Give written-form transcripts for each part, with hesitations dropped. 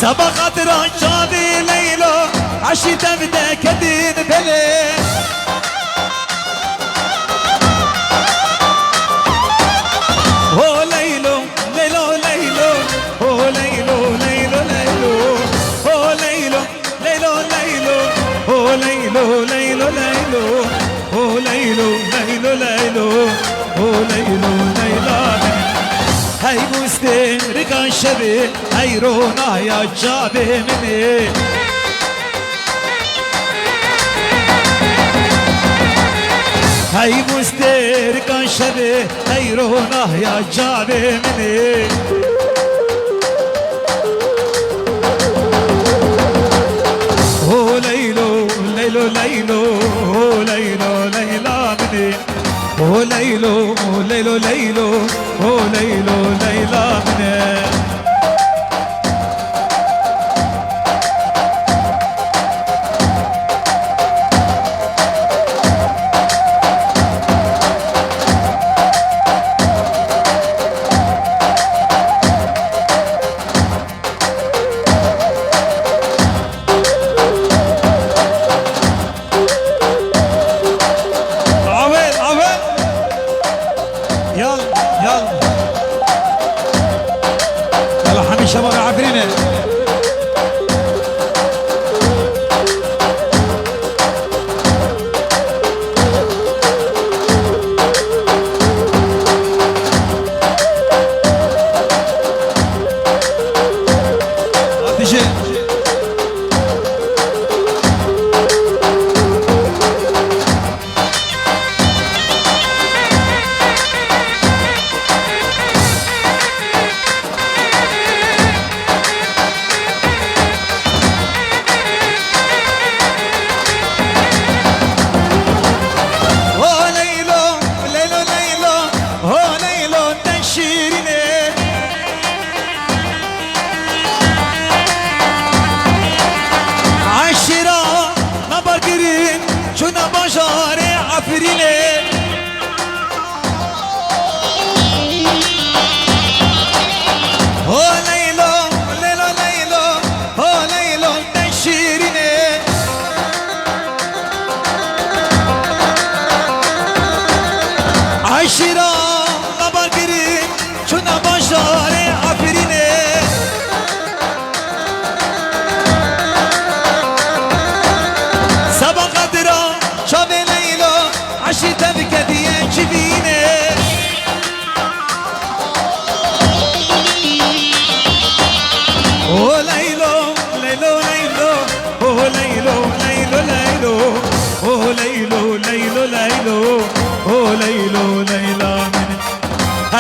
سبقت رجابي ليلو عشي تبدا كدين بلي هو ليلو ليلو ليلو هو ليلو ليلو ليلو هو ليلو ليلو ليلو هو ليلو ليلو ليلو هو ليلو ليلو ليلو هو ليلو ليلو هاي مسترق الشبي هاي رونا يا جابي مني هاي مسترق الشبي هاي رونا يا جابي مني هو ليلو ليلو ليلو هو ليلو ليلى مني هو ليلو ليلو ليلو هو ليلو ليلى مني شباب عفرينه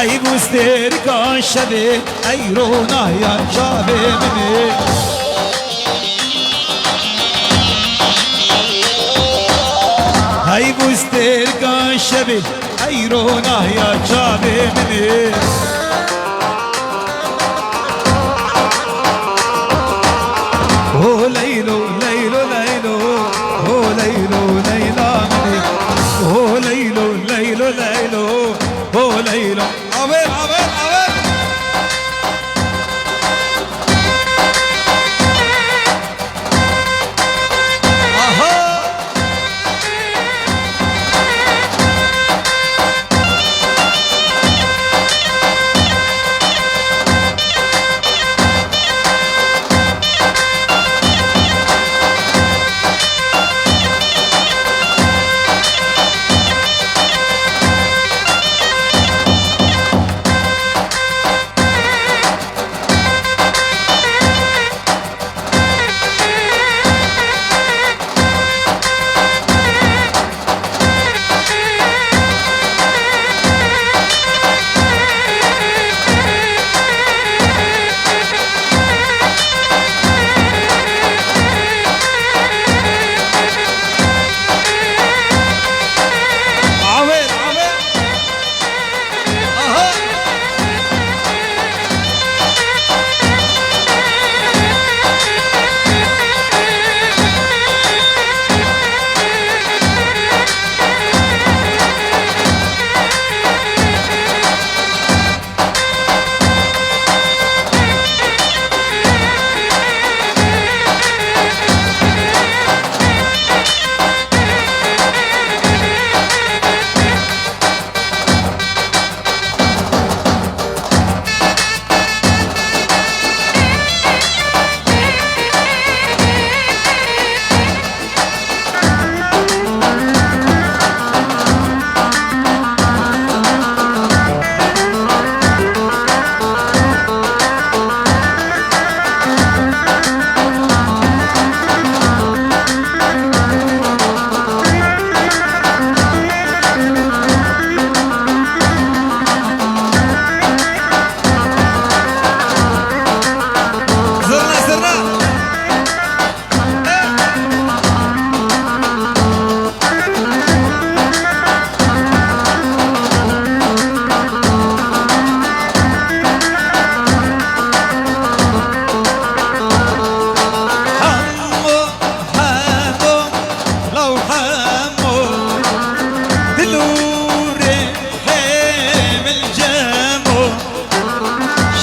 هاي مسترق الشبي هاي رونا يا جابي مني هاي مسترق الشبي هاي رونا يا جابي مني هو ليلو ليلو ليلو هو ليلو ليلى مني هو ليلو ليلو ليلو هو ليلو عبير عبير عبير اها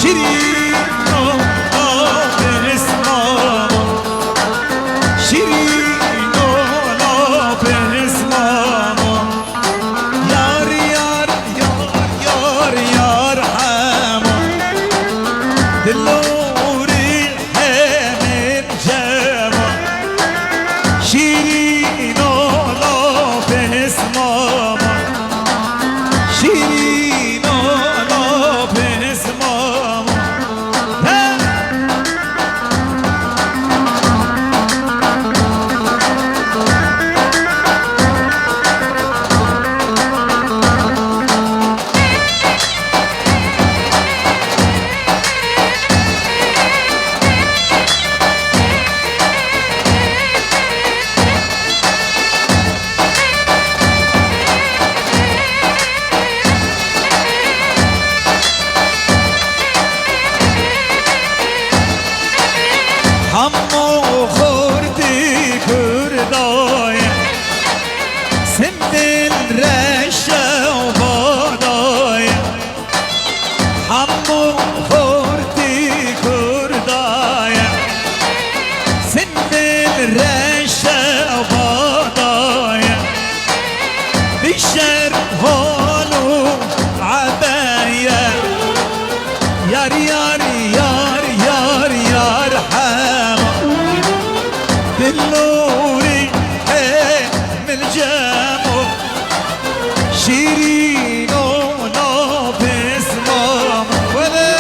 شیرین آب اسمام شیرین آب اسمام یار یار یار یار یار حمام دلوری همین جمام شیرین آب اسمام شیرین آب اسمام همو خوردی کردای سندل رشه و بادای همو خوردی کردای سندل رشه و بادای بیشتر هالو عبایه یار یار یار یار یار حمام دلوری من جامو شیرین و ناب اسمام ولا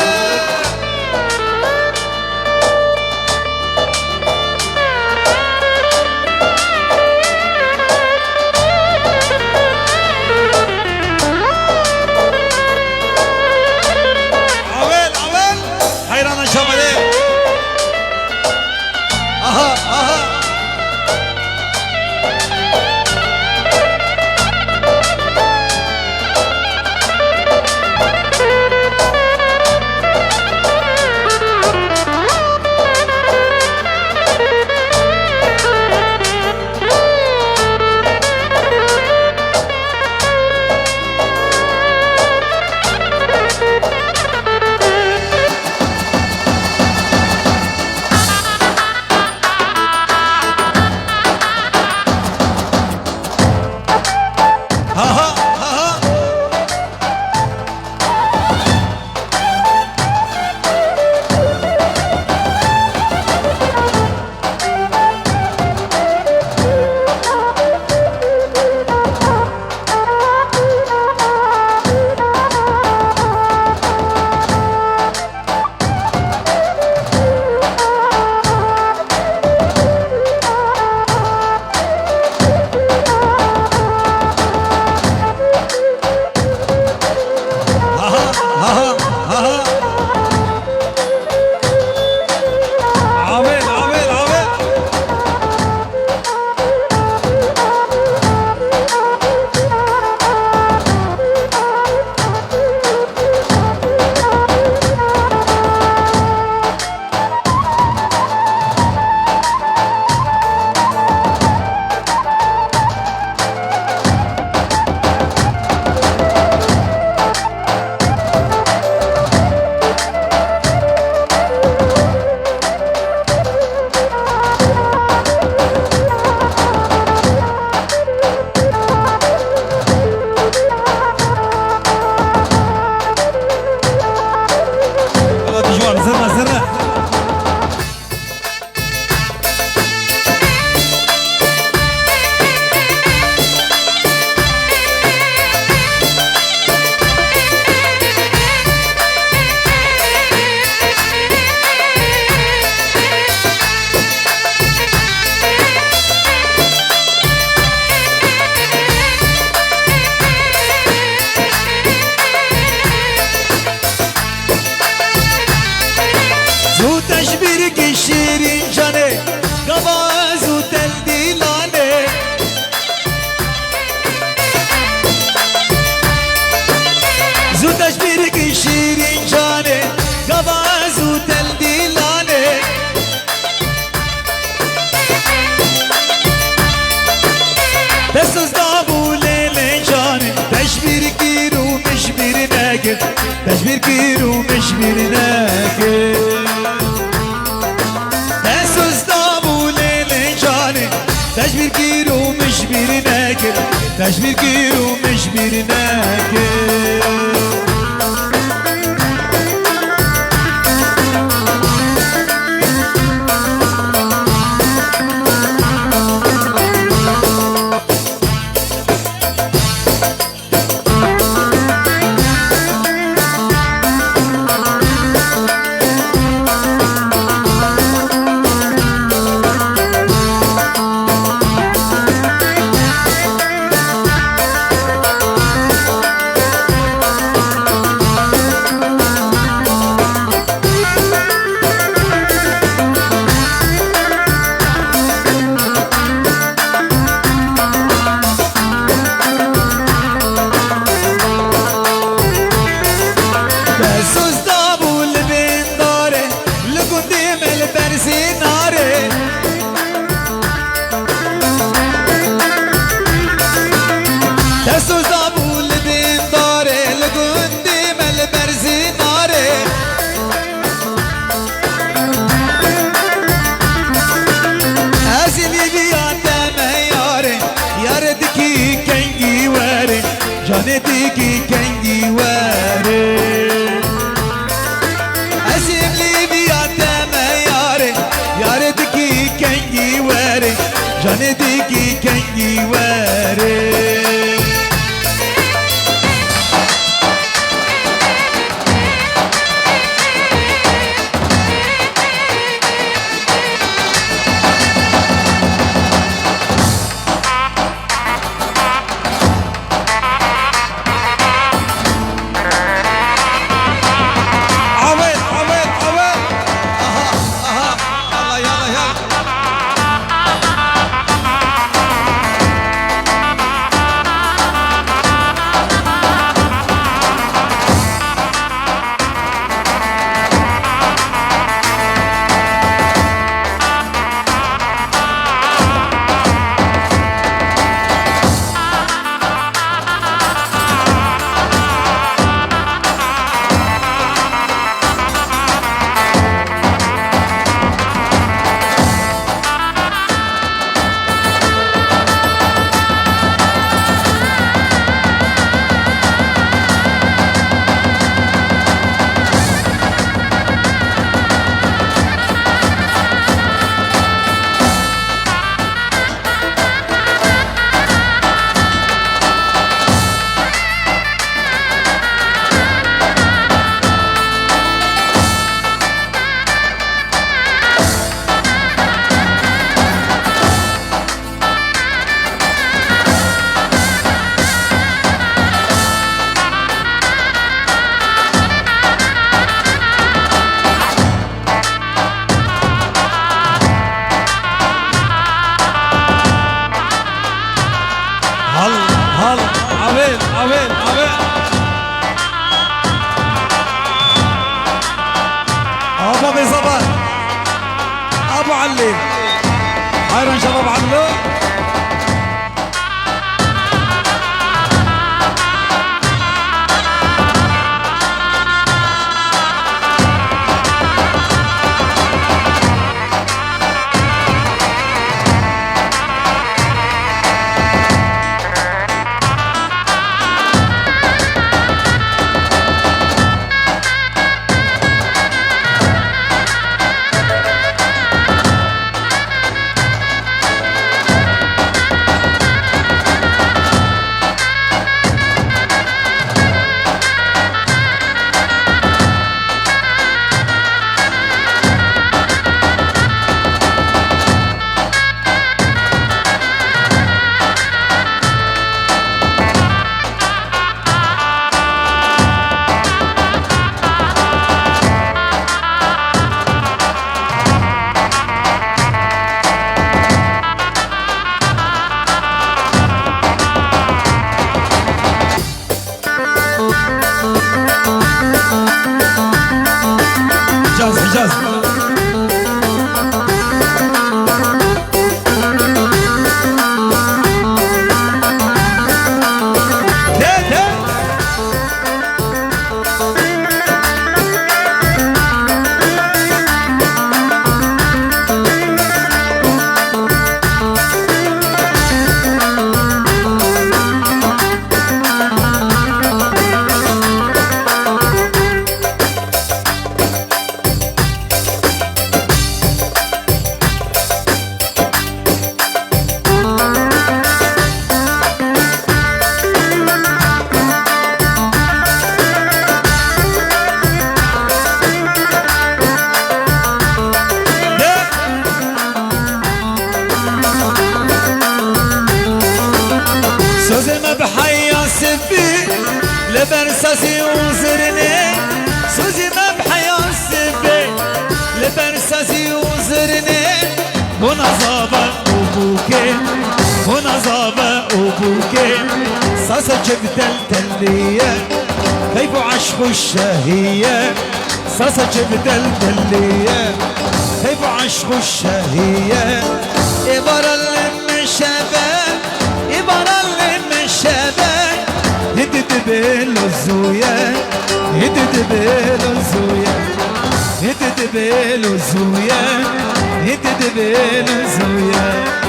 اول اول حیران شماله آها آها gir و مش برناكي تسوس دابو ليلي جاني تشبير gir و مش برناكي تشبير gir و مش برناكي جانتي كنجي واري أسيب لي بياتا ما ياري ياردكي كنجي واري جانتي كنجي واري ابو صبر ابو علي خيرا شباب علو سازی و زرنه سوزی مبحیا سبه لبر سازی و زرنه ونظابه وبوكي ونظابه وبوكي ساسا جبت التلية كيف عشق الشهية ساسا جبت التلية كيف عشق الشهية إبرا اللي شبه إبرا اللي شبه يدد بيلو الزوية يدد بيلو الزوية يدد بيلو الزوية يدد بيلو الزوية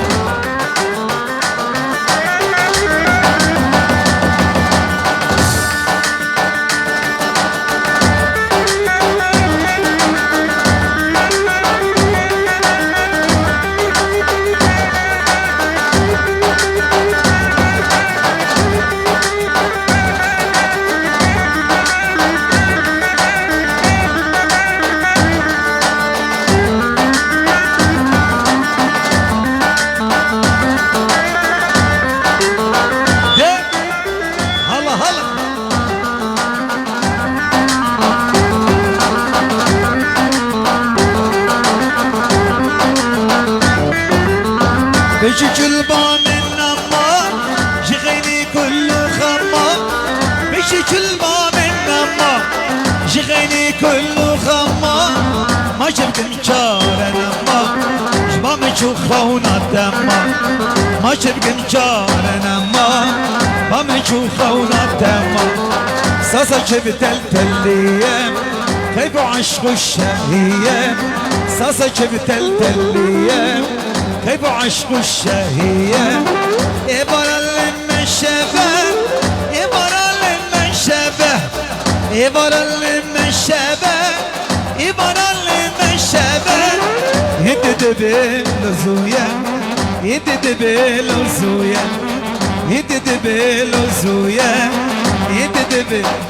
بيجي جلبة من نمار جغيني كله خمار بيجي جلبة من نمار جغيني كله خمار ما جبت مجار نمار جبا مجوخة ونطمار ما جبت مجار نمار ما مجوخة ونطمار ساسا جبت التلية كيف عشق الشهية ساسا جبت التلية كيف عشق الشهية إبرا لما شبه إبرا لما شبه إبرا لما شبه إبرا لما شبه يدد بالزوية يدد بالزوية يدد بالزوية يدد بالزوية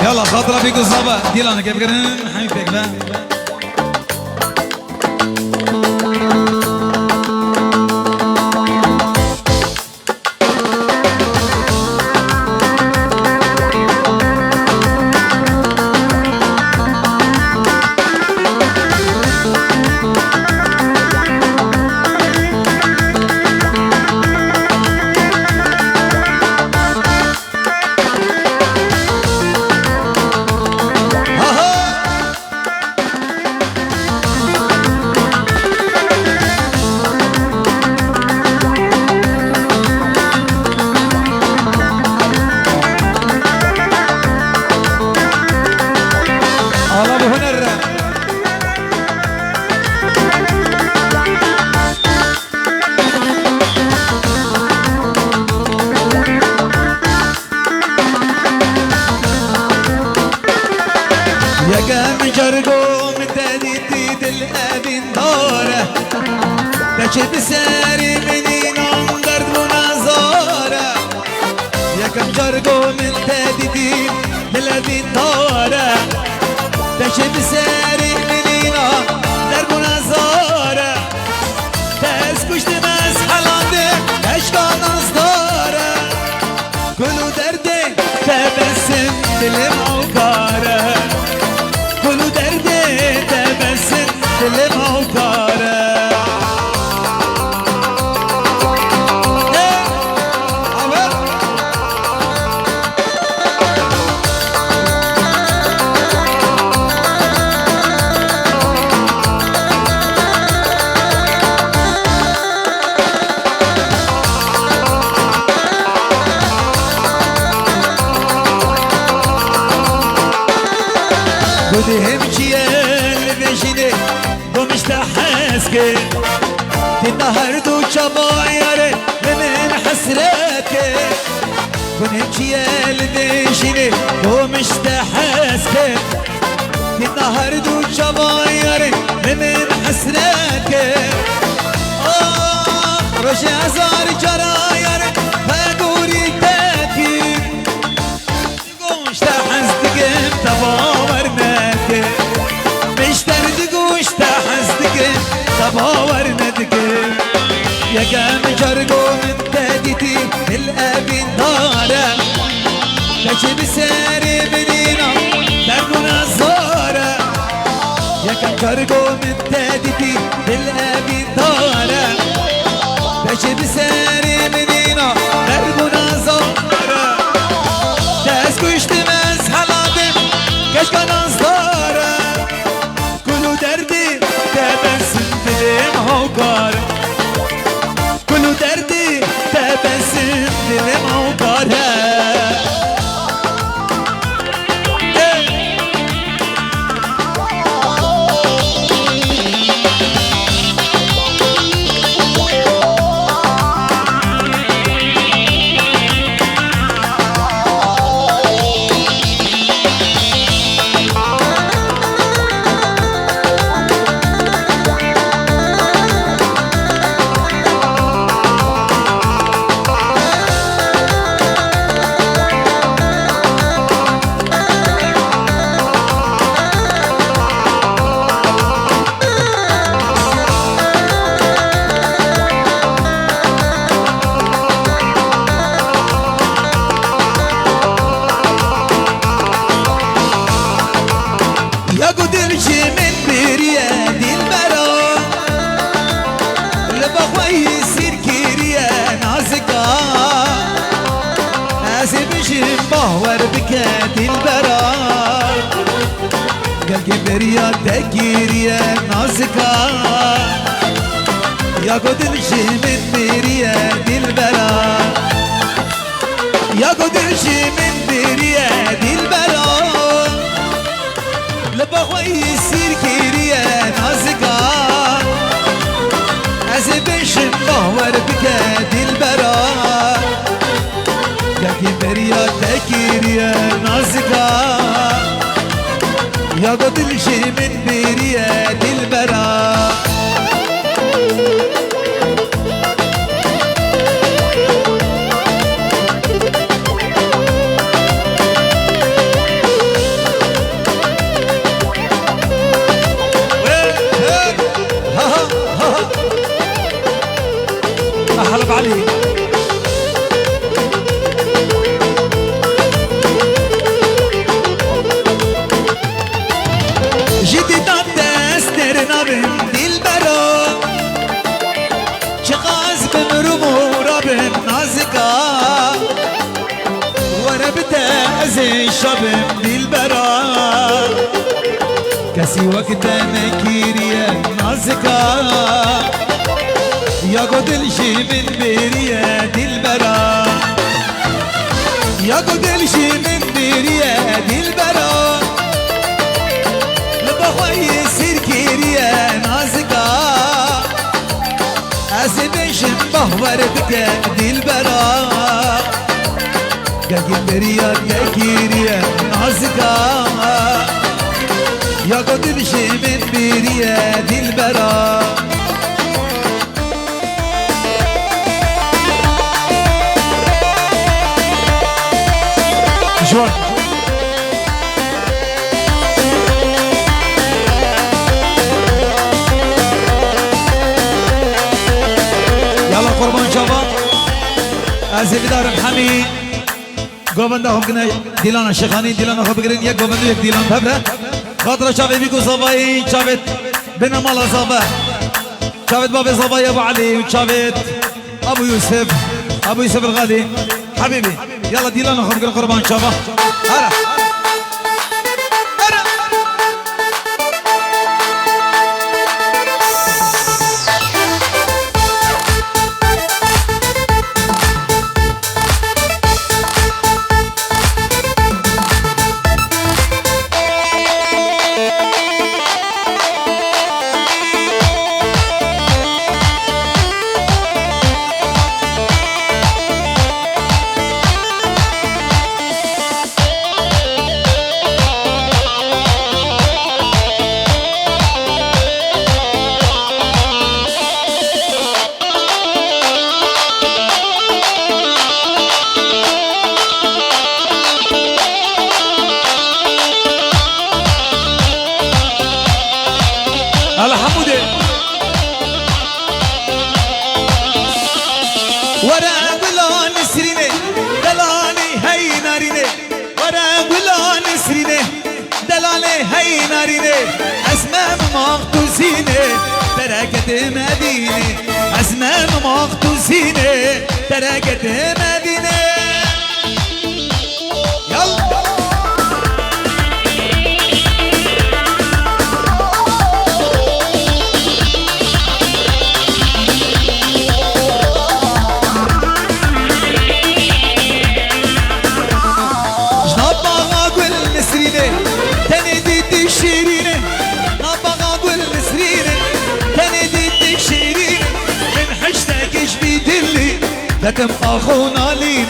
يلا خاطرة بيكو الصبا ديلانا كيف قرن حميد بيك بقى جرقو متديتي الأبين دورة تشد ساري منين عندر منازورة يا كم جرقو متديتي الأبين دورة تشد ساري منين عندر منازورة تسكشت مس حلاندي أشكال نصدورة كلو دردي تبسم بالمعكارة كلو دردي تبسم بالمعكارة خودي همشي اللي بيجيني ومش تحسكي النهر دو شباير من حسرتك كنت يا لديشني ومشتحسك النهر دو شباير من حسرتك رجع زار جراير فقوري تاكي قوش تحسدك انت باورناك مش تردك وش تحسدك انت باورناك يا كام جرقو من تادتي الابن دارا تجيب ساري منينا تكون الزارة يا كام جرقو من تادتي الابن دارا تجيب ساري منينا تكون الزارة تاسكو اشتماس حلاتم كشكا نصدارة كلو دردي تبسم دلم هوكار كلو دردي تبسم دلم هوكار باور بكات البراء قلقي بريا تكير يا نازكا يا قدر شي من برياد البراء يا قدر شي من برياد البراء لبخوي يصير كيريا نازكا أزبش باور بكات البراء يا بريا تكير يا نازكا يا قدر شي من برياد البراء أحلب عليك جيتي تسترنا بهم دلبرا شغاز بمرمورة بهم نازكا وانا بتأذي شبهم دلبرا كسي وقت نكير يا نازكا يا قدل شي من برياد البرا يا قدل شي من برياد البرا لبخوي يصير كيريا نازكا أسبش مبهور بكاد البرا قاقي برياد يا كيريا نازكا يا قدل شي من برياد البرا شلون يلا قربان شباب ازي بدار محمي قوبنده هم كنا ديلانا شيخاني ديلانا خو بقرين يا قوبنده يك ديلان فبره خاطر شافي بيكو صباي شافت بنا مالا صبا شافت بابي صباي ابو علي وشافت ابو يوسف الغادي حبيبي يلا ديلانا خو بقرين قربان شباب هلا ناريني أسمام مقدوسيني بركة مدينة أسمام مقدوسيني بركة مدينة يلا ختم اخونا لين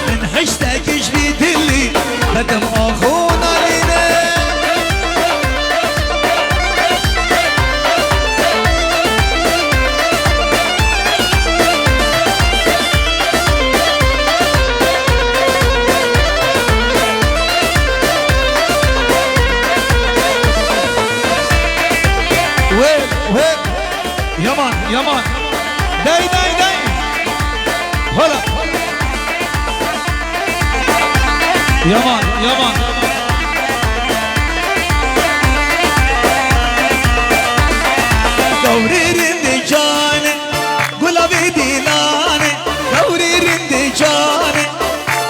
من حشتك جبيت اللي ختم اخونا لين وين وين يمان يمان داي داي داي هلا يمان يمان دوري رندجاني قلبي ديلاني دوري رندجاني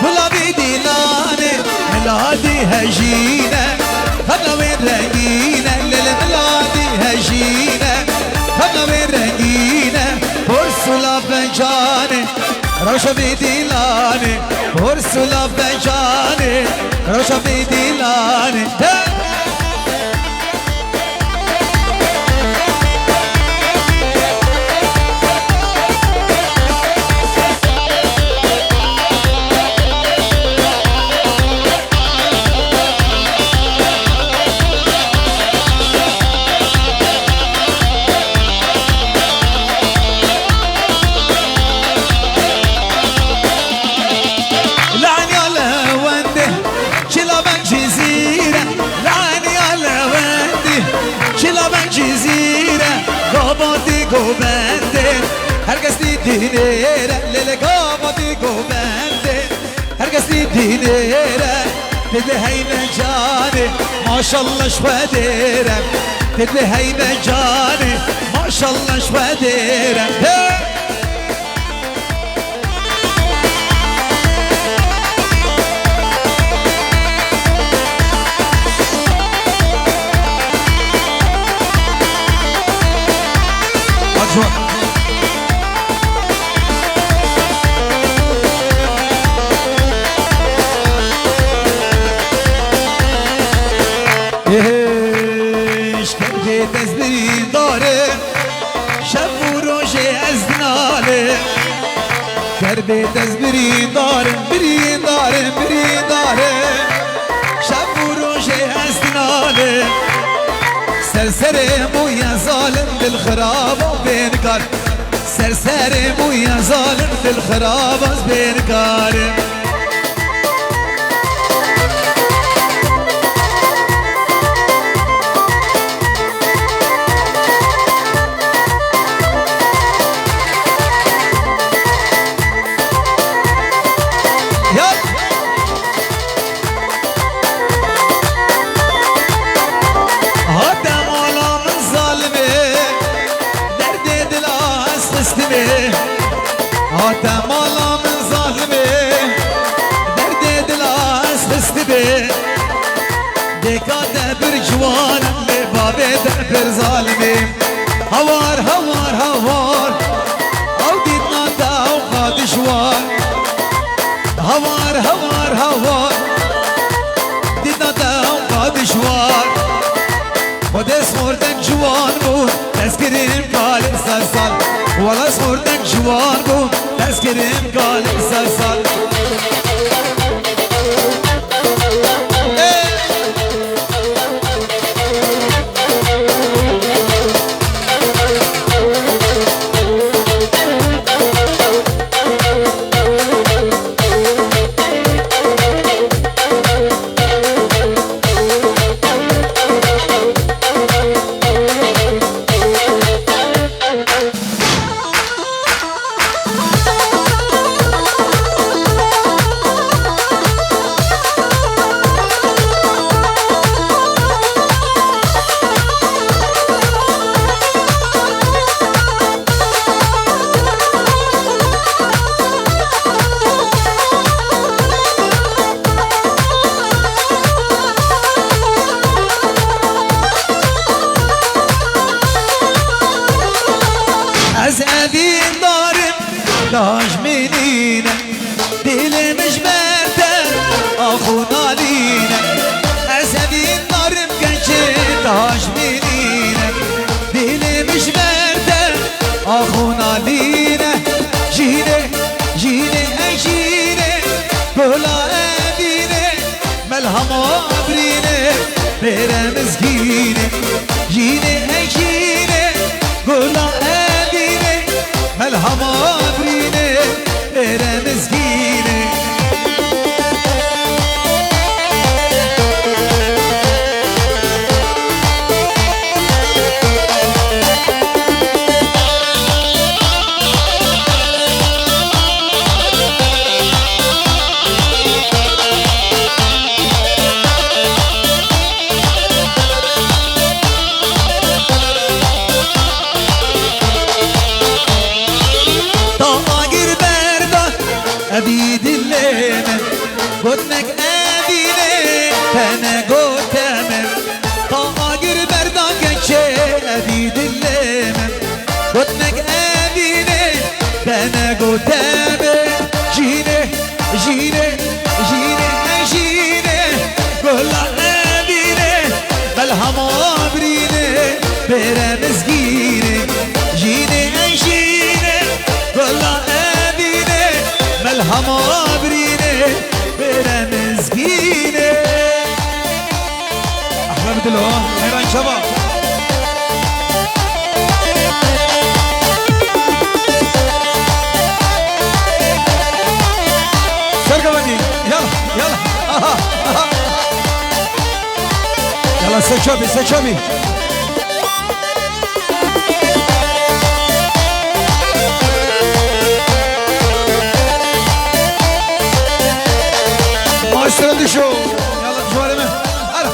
قلبي ديلاني ميلادي هجينة خلنا وين رنجينة للميلادي هجينة خلنا وين رنجينة برسولا بنجاني روشا بديلاني برسولا بنجاني روشا بديلاني هرقص دينيرة للقابة دي قوبندي هرقص دينيرة تدهي مجاني ما شاء الله شواديرة تدهي مجاني ما شاء الله شواديرة ايش كنت تزبري داري شب وروجي ازنالي دربي تزبري داري بري داري بري داري شب وروجي ازنالي سرسري مو يا ظالم بالخراب وبينكار سرسري مو يا ظالم بالخراب وبينكار هاتا مالا من ظالمي دردي دلاس فستبي ديكا دبر جوان لبابي دبر ظالمي هوار هوار هوار او ديدنا داو خاد جوان هوار هوار هوار ديدنا داو خاد جوان خودي صورتك جوان بو تذكرين قالب سلسل ولا صورتك جوان بو تذكرين قالب سلسل ملهما برينه برمزگینه جینه ای جینه گلا ادینه ملهما برينه برمزگینه أبي دلنا قدنك أبيني أنا قدامن طاقر بردك شيء أبي دلنا قدنك أبيني أنا قدامن جيني جيني جيني جيني كل أبيني ملهم أبريني برمزجيني جيني جيني كل ملهم برينه برمزگینه احلى بدلو حيران شباب سرقة بني يلا يلا يلا سكشوبي سكشوبي استرد شو يلا شوالي من هلا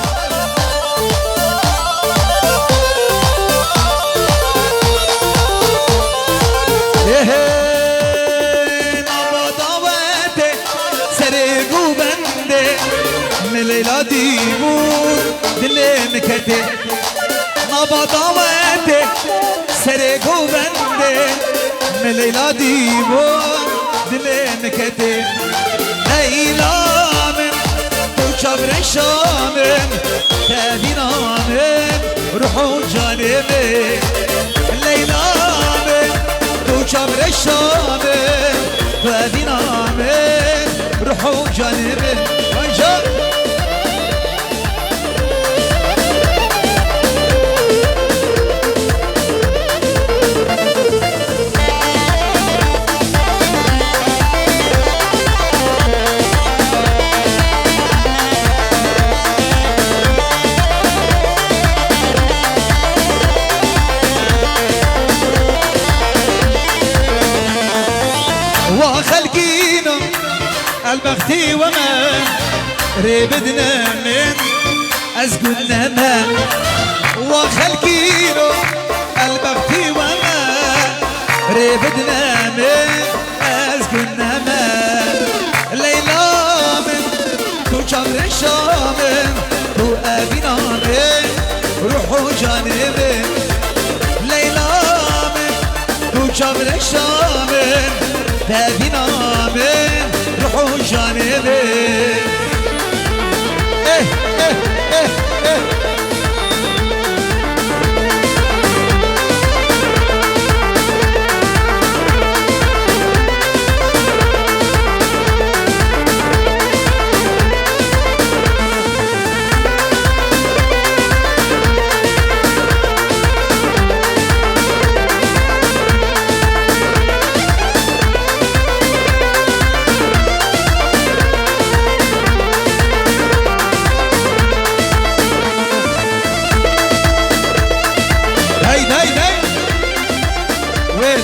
نبضاوته سرقو بنده مليلا ديمون دلي مكته نبضاوته سرقو بنده مليلا ديمون دلي مكته ليلا شبر شامن تابينامن روحو جانبه ليلى من تو شبر شامن تابينامن روحو جانبه وخلقينا البختي وما ريبدنا من أزقنا ما وخلقينا البختي وما ريبدنا من أزقنا ما ليلى من تو شمر الشامن تو أبينا من روحو جانبه ليلى من تو شمر الشامن تابينا من روحو جانبه ايه ايه ايه ايه وين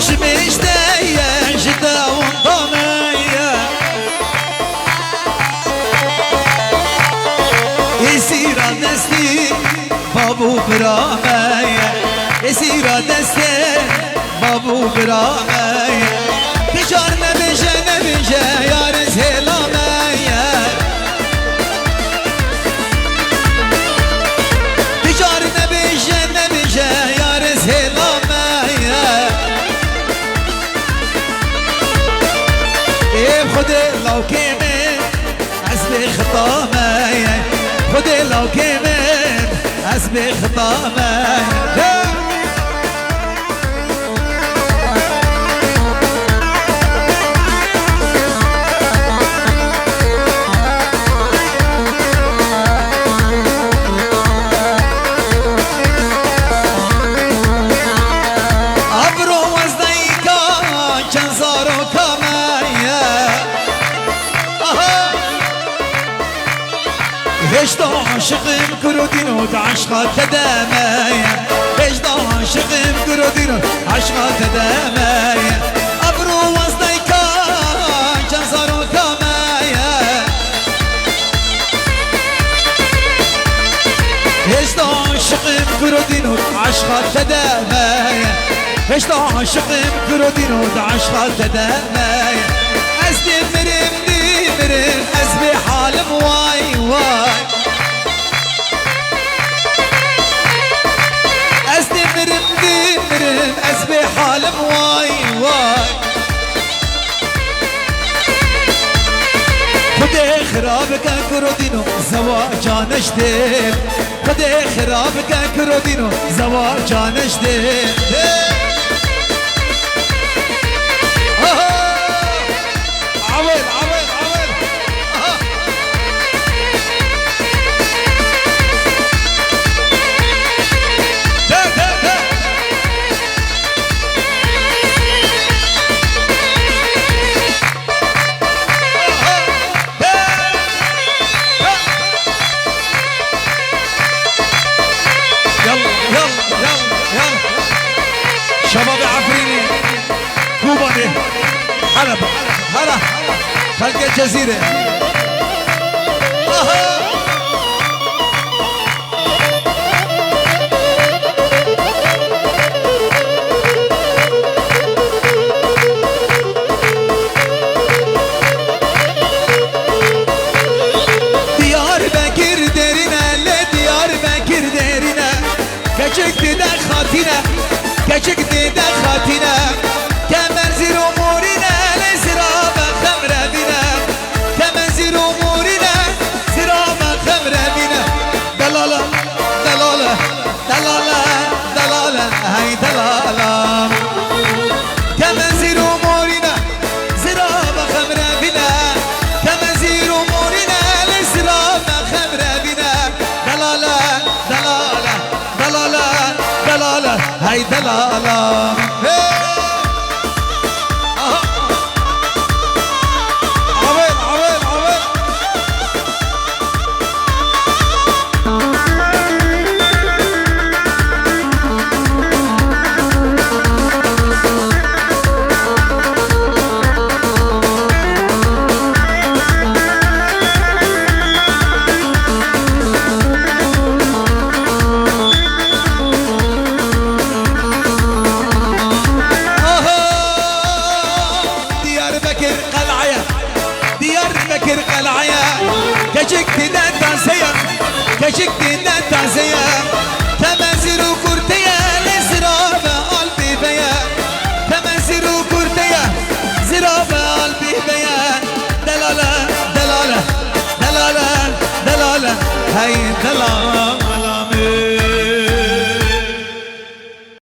مش مشتاية جدا وانضمايا يصير دستي بابو برامايا يصير دستي بابو برامايا تجارنا بجا يا رزهلا مايا وسطامي خدي لو كمان أسبي خطامي هشتا عاشقم کرودینو عشقا تدامي هشتا عاشقم کرودینو عشقا تدامي ابرو وزنيكا جنزارو كامي هشتا عاشقم کرودینو عشقا تدامي هشتا عاشقم کرودینو عشقا تدامي ازدي مرم از بحالم واي واي ازدي مرم از بحالم واي واي خدي خرابك كرودينو زواجان اشتيل خدي خرابك كرودينو زواجان اشتيل عويل عويل عويل ده ده ده يلا يلا يلا يلا شباب عفريني كوباني حلب هلا خلق الجزيرة ديار بكر ديرنا لديار بكر ديرنا كشك ديدا خاتنا كشك ديدا خاتنا كمنزل أمورنا لسراب خمر بنا كمنزل أمورنا سراب خمر بنا دلالة دلالة دلالة دلالة هاي دلالة كمنزل أمورنا سراب خمر بنا كمنزل أمورنا لسراب خمر بنا دلالة دلالة دلالة دلالة هاي دلالة كشك تدا تنسيا كشك تدا تنسيا تمازيرو كورتيا لزراب قلبي بيا تمازيرو كورتيا زراب قلبي بيا دلالة دلالة دلالة دلالة هاي دلالة